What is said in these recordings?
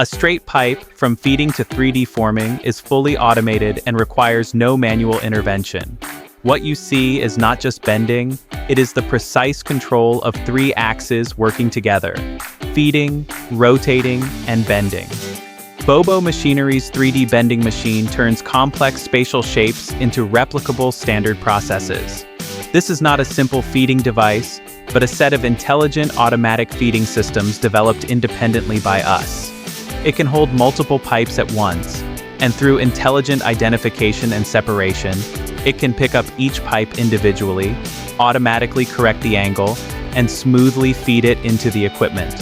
A straight pipe from feeding to 3D forming is fully automated and requires no manual intervention. What you see is not just bending, it is the precise control of 3 axes working together: feeding, rotating, and bending. BOBO Machinery's 3D bending machine turns complex spatial shapes into replicable standard processes. This is not a simple feeding device, but a set of intelligent automatic feeding systems developed independently by us. It can hold multiple pipes at once, and through intelligent identification and separation, it can pick up each pipe individually, automatically correct the angle, and smoothly feed it into the equipment.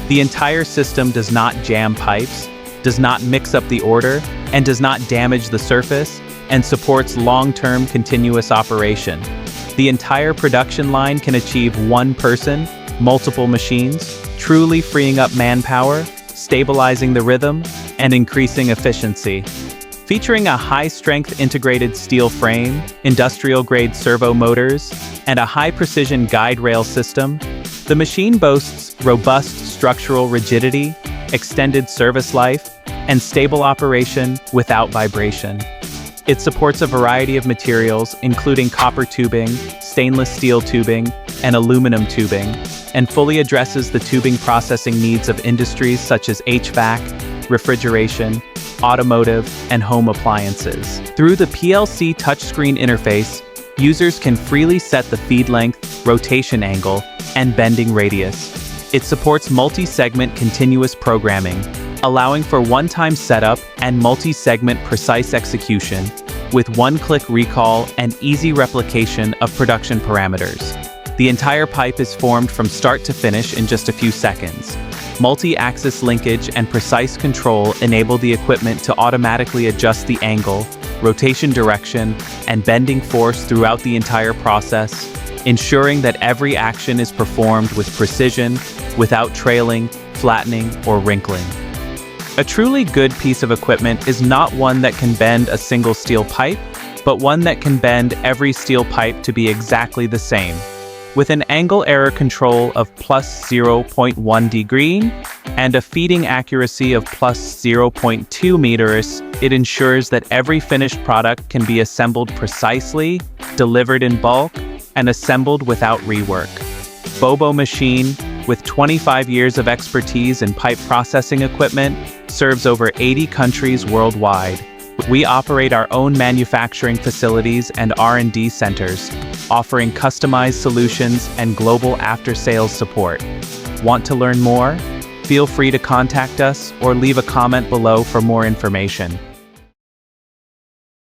The entire system does not jam pipes, does not mix up the order, and does not damage the surface, and supports long-term continuous operation. The entire production line can achieve 1 person, multiple machines, truly freeing up manpower, stabilizing the rhythm, and increasing efficiency. Featuring a high-strength integrated steel frame, industrial-grade servo motors, and a high-precision guide rail system, the machine boasts robust structural rigidity, extended service life, and stable operation without vibration. It supports a variety of materials, including copper tubing, stainless steel tubing, and aluminum tubing, and fully addresses the tubing processing needs of industries such as HVAC, refrigeration, automotive, and home appliances. Through the PLC touchscreen interface, users can freely set the feed length, rotation angle, and bending radius. It supports multi-segment continuous programming, allowing for one-time setup and multi-segment precise execution, with one-click recall and easy replication of production parameters. The entire pipe is formed from start to finish in just a few seconds. Multi-axis linkage and precise control enable the equipment to automatically adjust the angle, rotation direction, and bending force throughout the entire process, ensuring that every action is performed with precision, without trailing, flattening, or wrinkling. A truly good piece of equipment is not one that can bend a single steel pipe, but one that can bend every steel pipe to be exactly the same. With an angle error control of plus 0.1 degree and a feeding accuracy of plus 0.2 meters, it ensures that every finished product can be assembled precisely, delivered in bulk, and assembled without rework. BOBO Machine, with 25 years of expertise in pipe processing equipment, serves over 80 countries worldwide. We operate our own manufacturing facilities and R&D centers, offering customized solutions and global after-sales support. Want to learn more? Feel free to contact us or leave a comment below for more information.